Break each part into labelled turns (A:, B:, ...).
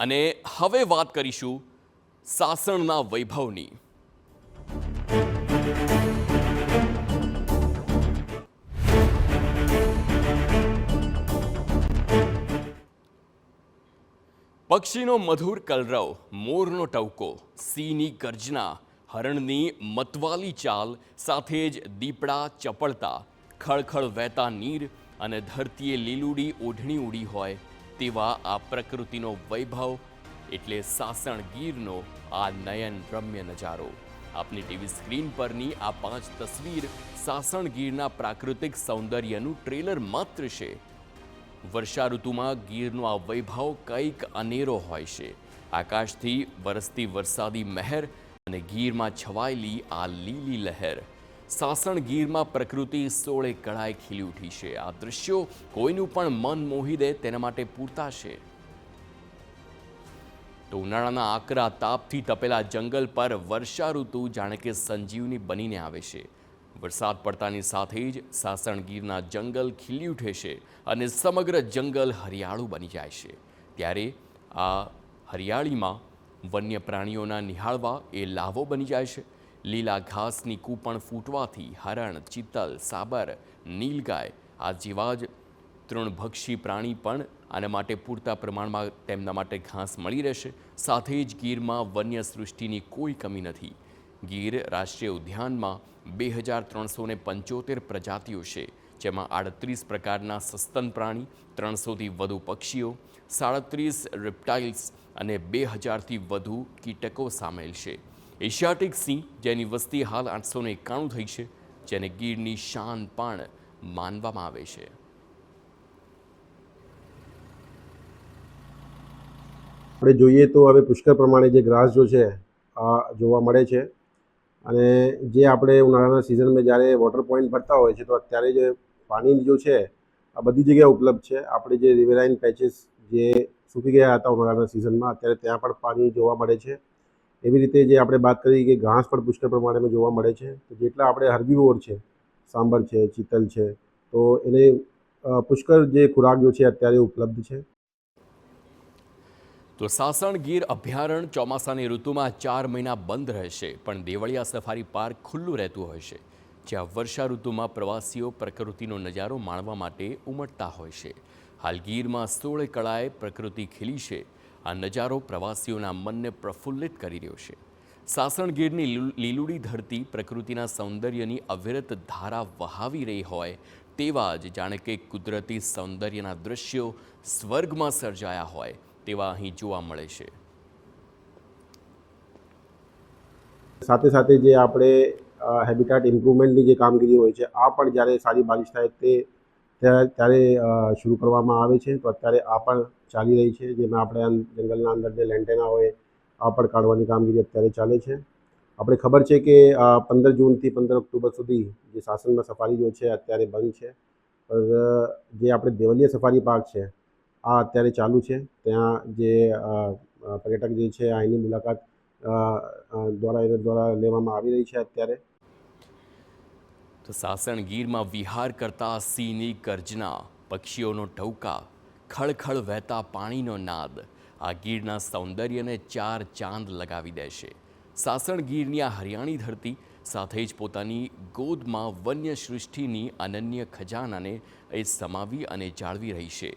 A: અને હવે વાત કરીશું સાસણના વૈભવની। પક્ષીનો મધુર કલરવ, મોરનો ટવકો, સિંહની ગર્જના, હરણની મતવાલી ચાલ સાથે જ દીપડા ચપળતા, ખળખળ વહેતા નીર અને ધરતીએ લીલુડી ઓઢણી ઉડી હોય તેવા આ પ્રકૃતિનો વૈભવ એટલે સાસણ ગીરનો આ નયન રમ્ય નજારો। આપની ટીવી સ્ક્રીન પરની આ 5 તસવીર સાસણ ગીરના પ્રાકૃતિક સૌંદર્યનું ટ્રેલર માત્ર છે। વર્ષા ઋતુમાં ગીરનો આ વૈભવ કંઈક અનેરો હોય છે। આકાશથી વરસતી વરસાદી મહેર અને ગીરમાં છવાયેલી આ લીલી લહેર। સાસણ ગીરમાં પ્રકૃતિ સોળે કળાએ ખીલી ઉઠી છે। આ દૃશ્યો કોઈનું પણ મન મોહી દે તેના માટે પૂરતા છે। તો ઉનાળાના આકરા તાપથી તપેલા જંગલ પર વર્ષા ઋતુ જાણે કે સંજીવની બનીને આવે છે। વરસાદ પડતાની સાથે જ સાસણ ગીરના જંગલ ખીલી ઉઠે છે અને સમગ્ર જંગલ હરિયાળું બની જાય છે। ત્યારે આ હરિયાળીમાં વન્ય પ્રાણીઓના નિહાળવા એ લાવો બની જાય છે। લીલા ઘાસની કૂપણ ફૂટવાથી હરણ, ચિત્તલ, સાબર, નીલગાય આ જેવા જ તૃણભક્ષી પ્રાણી પણ આના માટે પૂરતા પ્રમાણમાં તેમના માટે ઘાસ મળી રહેશે। સાથે જ ગીરમાં વન્ય સૃષ્ટિની કોઈ કમી નથી। ગીર રાષ્ટ્રીય ઉદ્યાનમાં 2375 પ્રજાતિઓ છે, જેમાં 38 પ્રકારના સસ્તન પ્રાણી, 300થી વધુ પક્ષીઓ, 37 રેપ્ટાઇલ્સ અને 2000થી વધુ કીટકો સામેલ છે। એશિયાટિક સિંહ, જેની વસ્તી હાલ 891 થઈ છે, જેને ગીરની શાન પણ માનવામાં આવે છે।
B: આપણે જોઈએ તો હવે પુષ્કળ પ્રમાણે જે ઘાસજો છે આ જોવા મળે છે અને જે આપણે ઉનાળાના સિઝનમાં જ્યારે વોટર પોઈન્ટ ભરતા હોય છે તો અત્યારે જે પાણી જો છે આ બધી જગ્યાએ ઉપલબ્ધ છે। આપણે જે રિવરાઇન પેચીસ જે સૂકી ગયા હતા ઉનાળાના સિઝનમાં અત્યારે ત્યાં પણ પાણી જોવા મળે છે। એવી રીતે જે આપણે વાત કરી કે ઘાસ પણ પુષ્કળ પ્રમાણમાં જોવા મળે છે। તો જેટલા આપણે હર્બીવોર છે, સાંભર છે, ચિત્તલ છે, તો એને પુષ્કળ જે ખોરાક જો છે અત્યારે ઉપલબ્ધ છે।
A: તો સાસણ ગીર અભયારણ્ય ચોમાસાની ઋતુમાં 4 મહિના બંધ રહેશે, પણ દેવળિયા સફારી પાર્ક ખુલ્લું રહેતું હોય છે, જ્યાં વર્ષા ઋતુમાં પ્રવાસીઓ પ્રકૃતિનો નજારો માણવા માટે ઉમટતા હોય છે। હાલ ગીરમાં 16 કળાએ પ્રકૃતિ ખીલી છે। આ નજારો પ્રવાસીઓના મનને પ્રફુલ્લિત કરી રહ્યો છે। સાસણ ગીરની લીલુડી ધરતી પ્રકૃતિના સૌંદર્યની અવિરત ધારા વહાવી રહી હોય તેવા જ જાણે કે કુદરતી સૌંદર્યના દૃશ્યો સ્વર્ગમાં સર્જાયા હોય તેવા અહીં જોવા મળે છે।
B: સાથે સાથે જે આપણે હેબિટાટ ઇમ્પ્રુવમેન્ટની જે કામગીરી હોય છે આ પણ જ્યારે સારી બારિશ થાય ત્યારે શરૂ કરવામાં આવે છે। તો અત્યારે આ પણ ચાલી રહી છે, જેમાં આપણે જંગલના અંદર જે લેન્ટેના હોય આ પણ કાઢવાની કામગીરી અત્યારે ચાલે છે। આપણે ખબર છે કે 15 જૂનથી 15 ઓક્ટોબર સુધી જે સાસણમાં સફારી જો છે અત્યારે બંધ છે, પર જે આપણે દેવલિયા સફારી પાર્ક છે આ અત્યારે ચાલુ છે। ત્યાં જે પર્યટક જે છે આ એની મુલાકાત દ્વારા લેવામાં આવી રહી છે અત્યારે।
A: તો સાસણ ગીરમાં વિહાર કરતા સિંહની ગર્જના, પક્ષીઓનો ટહુકા, ખળખળ વહેતા પાણીનો નાદ આ ગીરના સૌંદર્યને 4 ચાંદ લગાવી દેશે। સાસણ ગીરની આ હરિયાળી ધરતી સાથે જ પોતાની ગોદમાં વન્ય સૃષ્ટિની અનન્ય ખજાનાને એ સમાવી અને જાળવી રહી છે।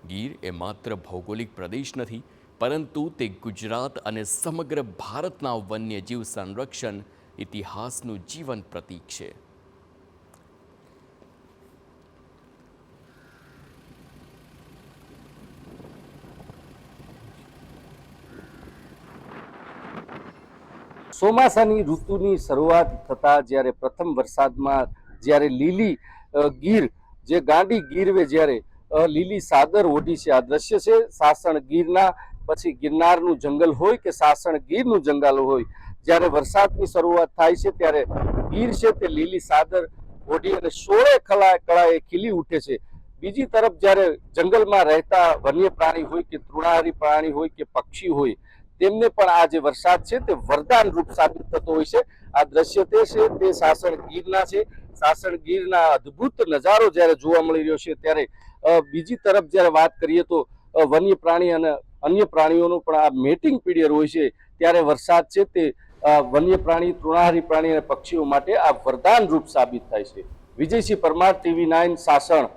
A: ગીર એ માત્ર ભૌગોલિક પ્રદેશ નથી, પરંતુ તે ગુજરાત અને સમગ્ર ભારતના વન્યજીવ સંરક્ષણ ઇતિહાસનું જીવંત પ્રતીક છે।
C: ચોમાસાની ઋતુની શરૂઆત થતા જ્યારે પ્રથમ વરસાદમાં જ્યારે લીલી ગીર જે ગાંડી ગીરવે જ્યારે લીલી સાદર ઓઢી છે, આ દ્રશ્ય છે સાસણ ગીરના। પછી ગિરનારનું જંગલ હોય કે સાસણ ગીરનું જંગલ હોય, જ્યારે વરસાદની શરૂઆત થાય છે ત્યારે ગીર છે તે લીલી સાદર ઓઢી અને 16 કળાએ ખીલી ઉઠે છે। બીજી તરફ જ્યારે જંગલમાં રહેતા વન્ય પ્રાણી હોય કે તૃણાહારી પ્રાણી હોય કે પક્ષી હોય, તેમને પણ આ જે વરસાદ છે તે વરદાન રૂપ સાબિત થતો હોય છે। આ દ્રશ્ય તે છે તે સાસણ ગીરના છે। સાસણ ગીરના અદ્ભુત નજારો જ્યારે જોવા મળી રહ્યો છે, ત્યારે બીજી તરફ જ્યારે વાત કરીએ તો વન્ય પ્રાણી અને અન્ય પ્રાણીઓનું પણ આ મેટિંગ પીરિયડ હોય છે ત્યારે વરસાદ છે તે વન્ય પ્રાણી, તૃણાહારી પ્રાણી અને પક્ષીઓ માટે આ વરદાન રૂપ સાબિત થાય છે. વિજયસિંહ પરમાર, TV9 સાસણ.